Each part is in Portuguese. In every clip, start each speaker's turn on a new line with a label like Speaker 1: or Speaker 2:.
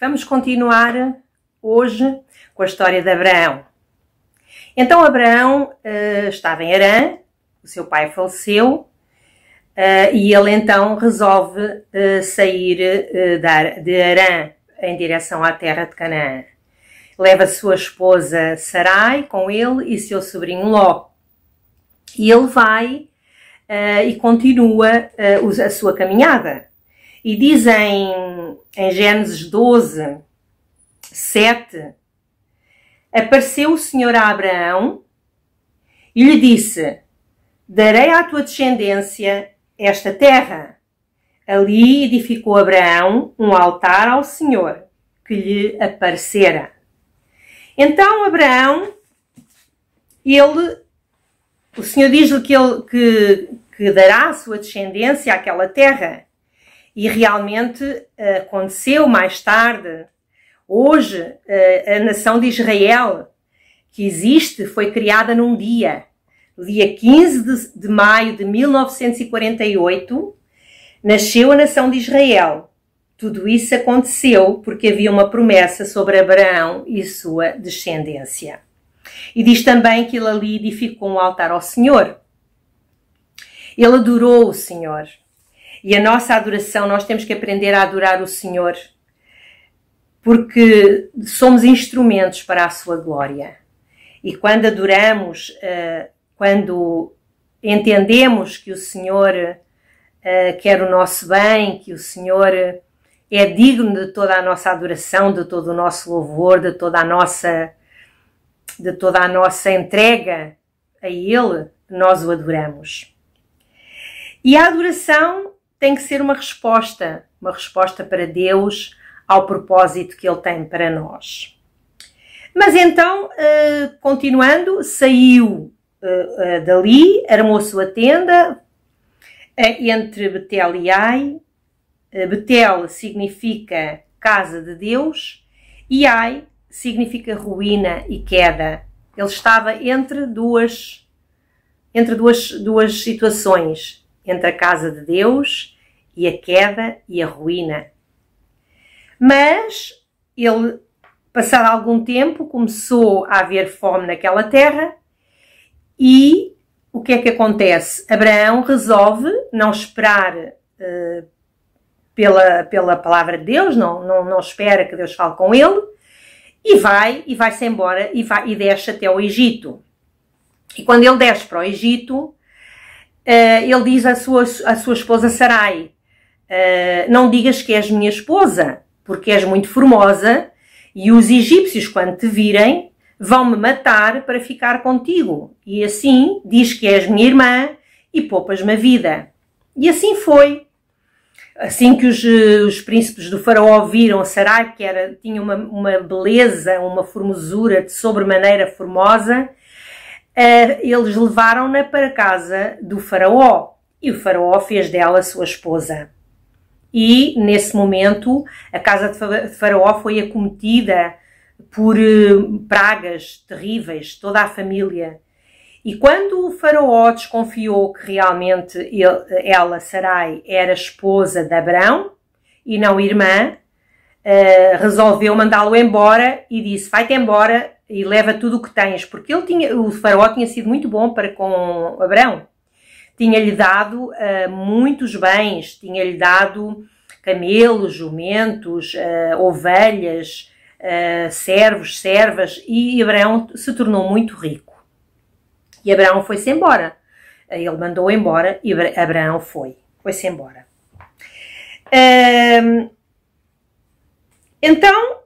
Speaker 1: Vamos continuar hoje com a história de Abraão. Então Abraão estava em Harã, o seu pai faleceu e ele então resolve sair de Harã em direção à terra de Canaã. Leva a sua esposa Sarai com ele e seu sobrinho Ló. E ele vai e continua a sua caminhada. E diz em Gênesis 12, 7, apareceu o Senhor a Abraão e lhe disse: darei à tua descendência esta terra. Ali edificou Abraão um altar ao Senhor, que lhe aparecera. Então Abraão, o Senhor diz-lhe que dará à sua descendência aquela terra. E realmente aconteceu mais tarde. Hoje, a nação de Israel, que existe, foi criada num dia. No dia 15 de maio de 1948, nasceu a nação de Israel. Tudo isso aconteceu porque havia uma promessa sobre Abraão e sua descendência. E diz também que ele ali edificou um altar ao Senhor. Ele adorou o Senhor. E a nossa adoração, nós temos que aprender a adorar o Senhor, porque somos instrumentos para a sua glória. E quando adoramos, quando entendemos que o Senhor quer o nosso bem, que o Senhor é digno de toda a nossa adoração, de todo o nosso louvor, de toda a nossa entrega a Ele, nós o adoramos. E a adoração tem que ser uma resposta para Deus ao propósito que Ele tem para nós. Mas então, continuando, saiu dali, armou a sua tenda entre Betel e Ai. Betel significa casa de Deus e Ai significa ruína e queda. Ele estava entre duas situações, entre a casa de Deus e a queda e a ruína. Mas ele, passado algum tempo, começou a haver fome naquela terra e o que é que acontece? Abraão resolve não esperar pela palavra de Deus, não espera que Deus fale com ele e vai-se embora e desce até o Egito. E quando ele desce para o Egito, ele diz à sua esposa Sarai: não digas que és minha esposa, porque és muito formosa e os egípcios, quando te virem, vão-me matar para ficar contigo. E assim diz que és minha irmã e poupas-me a vida. E assim foi. Assim que os príncipes do faraó viram Sarai, que tinha uma beleza, uma formosura de sobremaneira formosa, eles levaram-na para a casa do faraó e o faraó fez dela sua esposa. E nesse momento a casa de faraó foi acometida por pragas terríveis, toda a família. E quando o faraó desconfiou que realmente ela, Sarai, era esposa de Abrão e não irmã, resolveu mandá-lo embora e disse: vai-te embora e leva tudo o que tens, porque o faraó tinha sido muito bom para com Abrão. Tinha-lhe dado muitos bens, tinha-lhe dado camelos, jumentos, ovelhas, servos, servas, e Abraão se tornou muito rico. E Abraão foi-se embora. Ele mandou embora e Abraão foi-se embora. Então,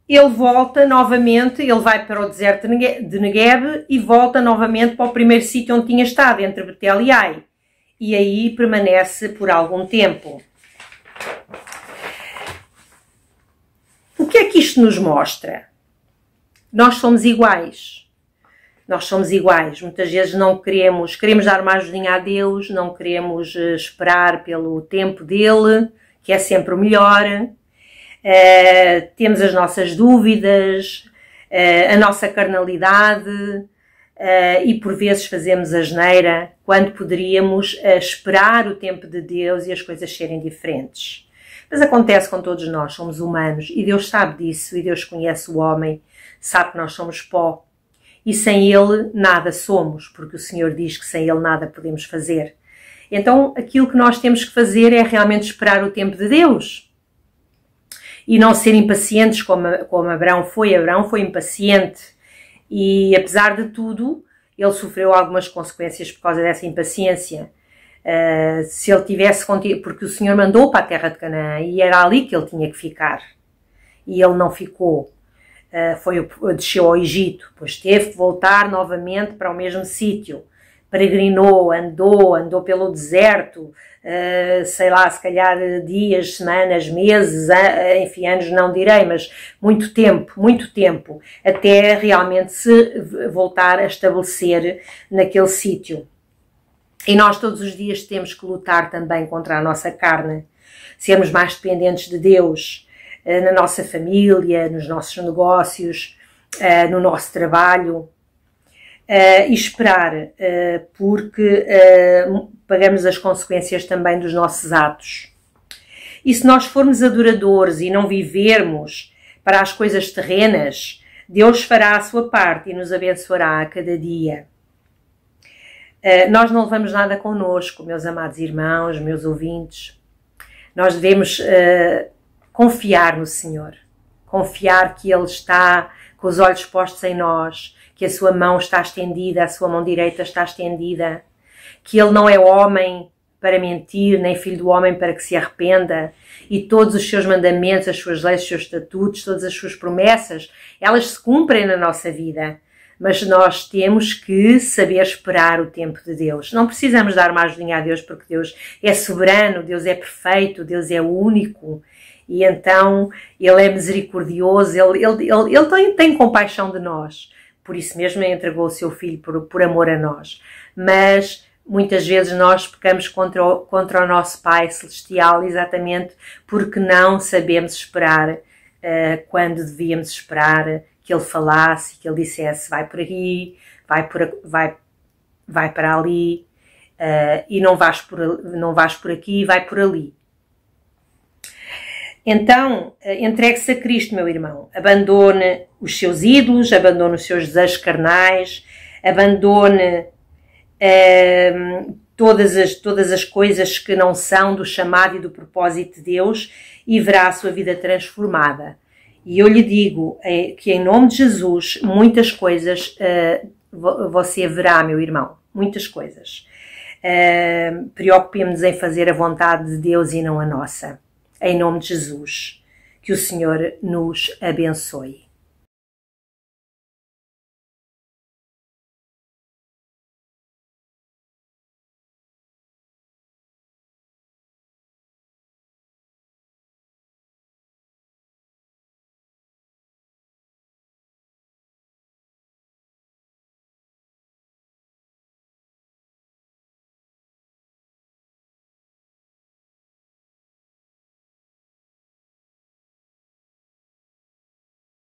Speaker 1: ele volta novamente, ele vai para o deserto de Negueb e volta novamente para o primeiro sítio onde tinha estado, entre Betel e Ai. E aí permanece por algum tempo. O que é que isto nos mostra? Nós somos iguais. Nós somos iguais. Muitas vezes não queremos dar uma ajudinha a Deus, não queremos esperar pelo tempo dele, que é sempre o melhor. Temos as nossas dúvidas, a nossa carnalidade e por vezes fazemos asneira quando poderíamos esperar o tempo de Deus e as coisas serem diferentes. Mas acontece com todos nós, somos humanos, e Deus sabe disso, e Deus conhece o homem, sabe que nós somos pó, e sem Ele nada somos, porque o Senhor diz que sem Ele nada podemos fazer. Então, aquilo que nós temos que fazer é realmente esperar o tempo de Deus. E não ser impacientes como Abraão foi. Abraão foi impaciente. E, apesar de tudo, ele sofreu algumas consequências por causa dessa impaciência. Se ele tivesse... Porque o Senhor mandou para a terra de Canaã e era ali que ele tinha que ficar. E ele não ficou. Desceu ao Egito. Depois teve que voltar novamente para o mesmo sítio. Peregrinou, andou pelo deserto, sei lá, se calhar dias, semanas, meses, enfim, anos não direi, mas muito tempo, até realmente se voltar a estabelecer naquele sítio. E nós todos os dias temos que lutar também contra a nossa carne, sermos mais dependentes de Deus, na nossa família, nos nossos negócios, no nosso trabalho. E esperar, porque pagamos as consequências também dos nossos atos. E se nós formos adoradores e não vivermos para as coisas terrenas, Deus fará a sua parte e nos abençoará a cada dia. Nós não levamos nada connosco, meus amados irmãos, meus ouvintes. Nós devemos confiar no Senhor, confiar que Ele está com os olhos postos em nós, que a sua mão está estendida, a sua mão direita está estendida, que Ele não é homem para mentir, nem filho do homem para que se arrependa, e todos os seus mandamentos, as suas leis, os seus estatutos, todas as suas promessas, elas se cumprem na nossa vida, mas nós temos que saber esperar o tempo de Deus. Não precisamos dar uma ajudinha a Deus, porque Deus é soberano, Deus é perfeito, Deus é único, e então Ele é misericordioso, Ele tem compaixão de nós. Por isso mesmo entregou o seu Filho por amor a nós. Mas muitas vezes nós pecamos contra o nosso Pai Celestial exatamente porque não sabemos esperar quando devíamos esperar que Ele falasse, que Ele dissesse vai por aqui, vai para ali, e não vais por aqui, vai por ali. Então, entregue-se a Cristo, meu irmão. Abandone os seus ídolos, abandone os seus desejos carnais, abandone todas as coisas que não são do chamado e do propósito de Deus e verá a sua vida transformada. E eu lhe digo que em nome de Jesus, muitas coisas você verá, meu irmão. Muitas coisas. Preocupemos-nos em fazer a vontade de Deus e não a nossa. Em nome de Jesus, que o Senhor nos abençoe.